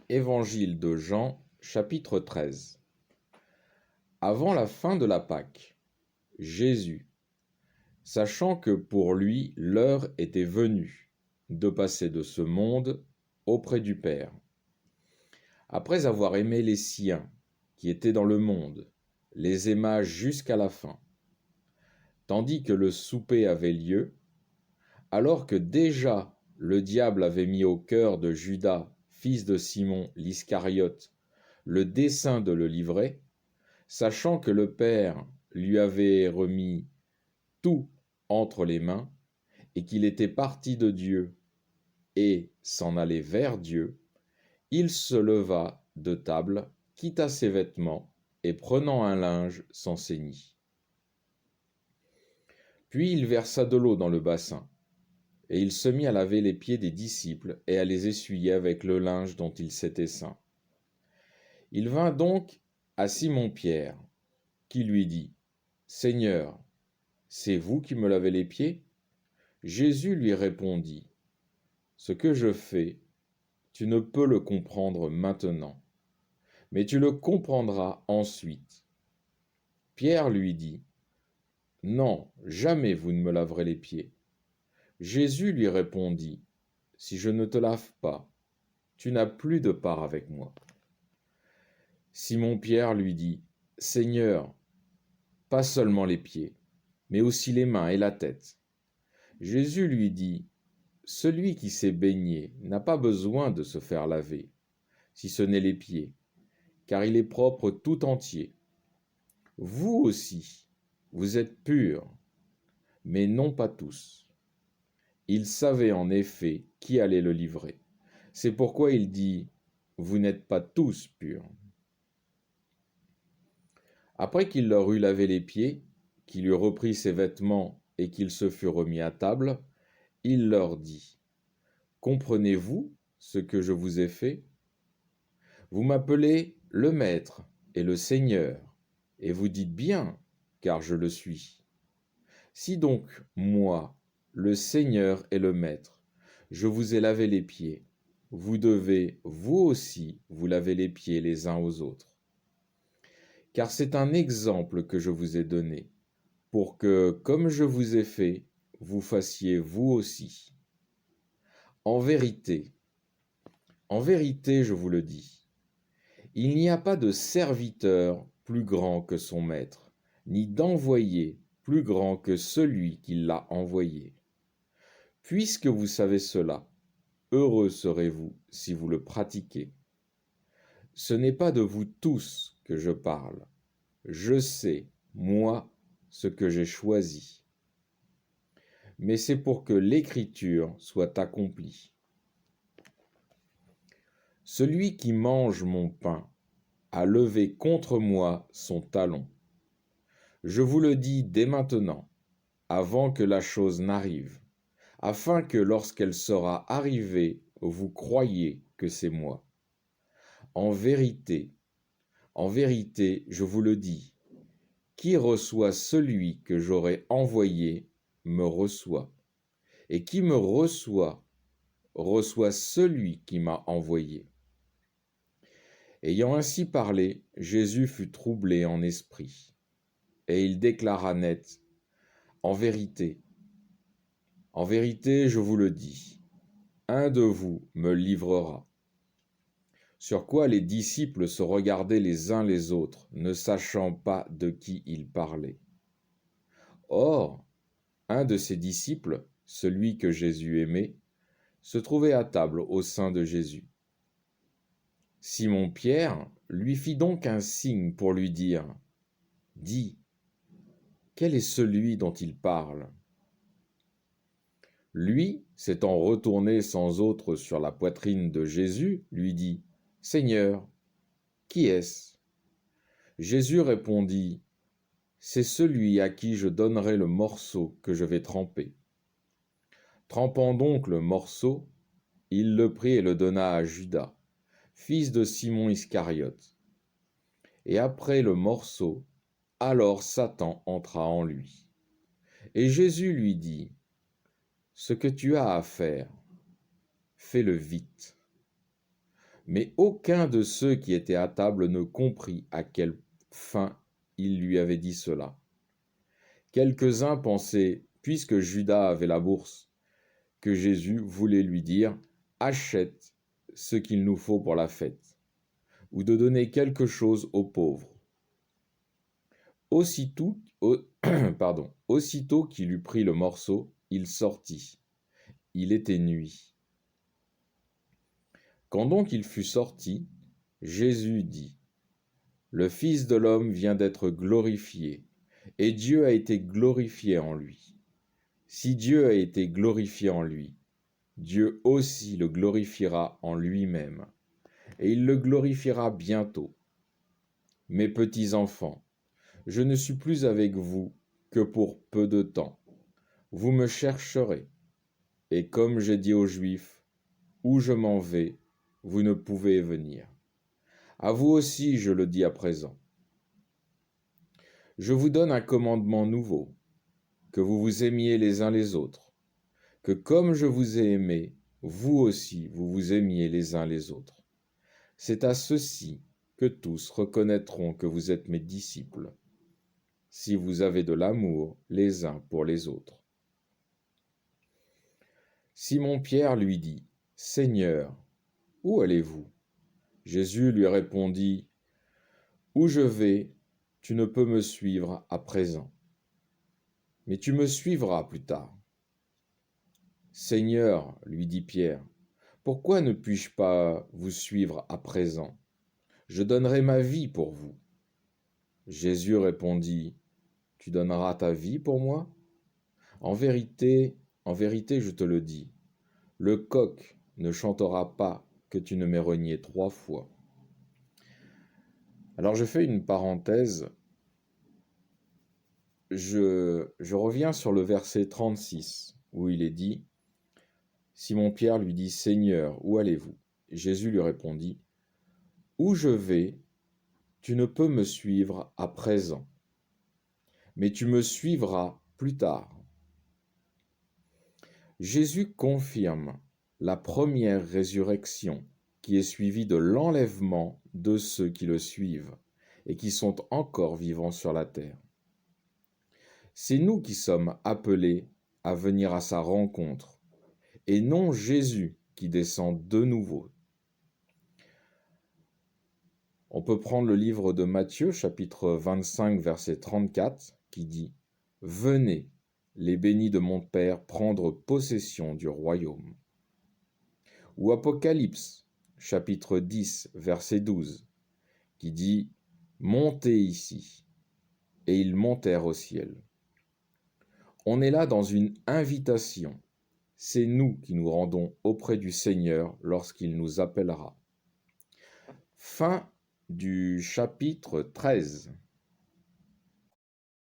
Évangile de Jean, chapitre 13. Avant la fin de la Pâque, Jésus, sachant que pour lui l'heure était venue de passer de ce monde auprès du Père, après avoir aimé les siens qui étaient dans le monde, les aima jusqu'à la fin. Tandis que le souper avait lieu, alors que déjà le diable avait mis au cœur de Judas, fils de Simon l'Iscariote, le dessein de le livrer, sachant que le Père lui avait remis tout entre les mains, et qu'il était parti de Dieu et s'en allait vers Dieu, il se leva de table, quitta ses vêtements, et prenant un linge, s'en ceignit. Puis il versa de l'eau dans le bassin, et il se mit à laver les pieds des disciples et à les essuyer avec le linge dont il s'était ceint. Il vint donc à Simon-Pierre, qui lui dit : « Seigneur, c'est vous qui me lavez les pieds ? » Jésus lui répondit : « Ce que je fais, tu ne peux le comprendre maintenant, mais tu le comprendras ensuite. » Pierre lui dit : « Non, jamais vous ne me laverez les pieds. » Jésus lui répondit : « Si je ne te lave pas, tu n'as plus de part avec moi. » Simon-Pierre lui dit : « Seigneur, pas seulement les pieds, mais aussi les mains et la tête. » Jésus lui dit : « Celui qui s'est baigné n'a pas besoin de se faire laver, si ce n'est les pieds, car il est propre tout entier. Vous aussi, vous êtes purs, mais non pas tous. » Il savait en effet qui allait le livrer. C'est pourquoi il dit : « Vous n'êtes pas tous purs. » Après qu'il leur eut lavé les pieds, qu'il eut repris ses vêtements et qu'il se fut remis à table, il leur dit : « Comprenez-vous ce que je vous ai fait ? Vous m'appelez le Maître et le Seigneur, et vous dites bien, car je le suis. Si donc, moi, le Seigneur et le Maître, je vous ai lavé les pieds, vous devez, vous aussi, vous laver les pieds les uns aux autres. Car c'est un exemple que je vous ai donné, pour que, comme je vous ai fait, vous fassiez vous aussi. En vérité, je vous le dis, il n'y a pas de serviteur plus grand que son maître, ni d'envoyé plus grand que celui qui l'a envoyé. Puisque vous savez cela, heureux serez-vous si vous le pratiquez. Ce n'est pas de vous tous que je parle. Je sais, moi, ce que j'ai choisi. Mais c'est pour que l'Écriture soit accomplie. Celui qui mange mon pain a levé contre moi son talon. Je vous le dis dès maintenant, avant que la chose n'arrive, afin que lorsqu'elle sera arrivée, vous croyiez que c'est moi. En vérité, je vous le dis, qui reçoit celui que j'aurai envoyé me reçoit, et qui me reçoit celui qui m'a envoyé. » Ayant ainsi parlé, Jésus fut troublé en esprit, et il déclara net : « En vérité, je vous le dis, un de vous me livrera. » Sur quoi les disciples se regardaient les uns les autres, ne sachant pas de qui il parlait. Or, un de ses disciples, celui que Jésus aimait, se trouvait à table au sein de Jésus. Simon-Pierre lui fit donc un signe pour lui dire : « Dis, quel est celui dont il parle ? » Lui, s'étant retourné sans autre sur la poitrine de Jésus, lui dit : « Seigneur, qui est-ce ? » Jésus répondit : « C'est celui à qui je donnerai le morceau que je vais tremper. » Trempant donc le morceau, il le prit et le donna à Judas, fils de Simon Iscariote. Et après le morceau, alors Satan entra en lui. Et Jésus lui dit : « Ce que tu as à faire, fais-le vite. » Mais aucun de ceux qui étaient à table ne comprit à quelle fin il lui avait dit cela. Quelques-uns pensaient, puisque Judas avait la bourse, que Jésus voulait lui dire « Achète ce qu'il nous faut pour la fête » ou de donner quelque chose aux pauvres. Aussitôt, aussitôt qu'il eut pris le morceau, il sortit. Il était nuit. Quand donc il fut sorti, Jésus dit, « Le Fils de l'homme vient d'être glorifié, et Dieu a été glorifié en lui. Si Dieu a été glorifié en lui, Dieu aussi le glorifiera en lui-même, et il le glorifiera bientôt. Mes petits enfants, je ne suis plus avec vous que pour peu de temps. Vous me chercherez, et comme j'ai dit aux Juifs, où je m'en vais, vous ne pouvez venir. À vous aussi, je le dis à présent. Je vous donne un commandement nouveau, que vous vous aimiez les uns les autres, que comme je vous ai aimé, vous aussi vous vous aimiez les uns les autres. C'est à ceci que tous reconnaîtront que vous êtes mes disciples, si vous avez de l'amour les uns pour les autres. Simon-Pierre lui dit, « Seigneur, où allez-vous » Jésus lui répondit, « Où je vais, tu ne peux me suivre à présent, mais tu me suivras plus tard. » « Seigneur, lui dit Pierre, pourquoi ne puis-je pas vous suivre à présent? Je donnerai ma vie pour vous. » Jésus répondit, « Tu donneras ta vie pour moi? En vérité, je te le dis, le coq ne chantera pas que tu ne m'aies renié 3 fois. » Alors je fais une parenthèse. Je reviens sur le verset 36, où il est dit, Simon-Pierre lui dit, « Seigneur, où allez-vous » Jésus lui répondit, « Où je vais, tu ne peux me suivre à présent, mais tu me suivras plus tard. » Jésus confirme la première résurrection qui est suivie de l'enlèvement de ceux qui le suivent et qui sont encore vivants sur la terre. C'est nous qui sommes appelés à venir à sa rencontre, et non Jésus qui descend de nouveau. On peut prendre le livre de Matthieu, chapitre 25, verset 34, qui dit « Venez, les bénis de mon Père, prendre possession du royaume. » Ou Apocalypse, chapitre 10, verset 12, qui dit « Montez ici » et ils montèrent au ciel. On est là dans une invitation. C'est nous qui nous rendons auprès du Seigneur lorsqu'il nous appellera. Fin du chapitre 13.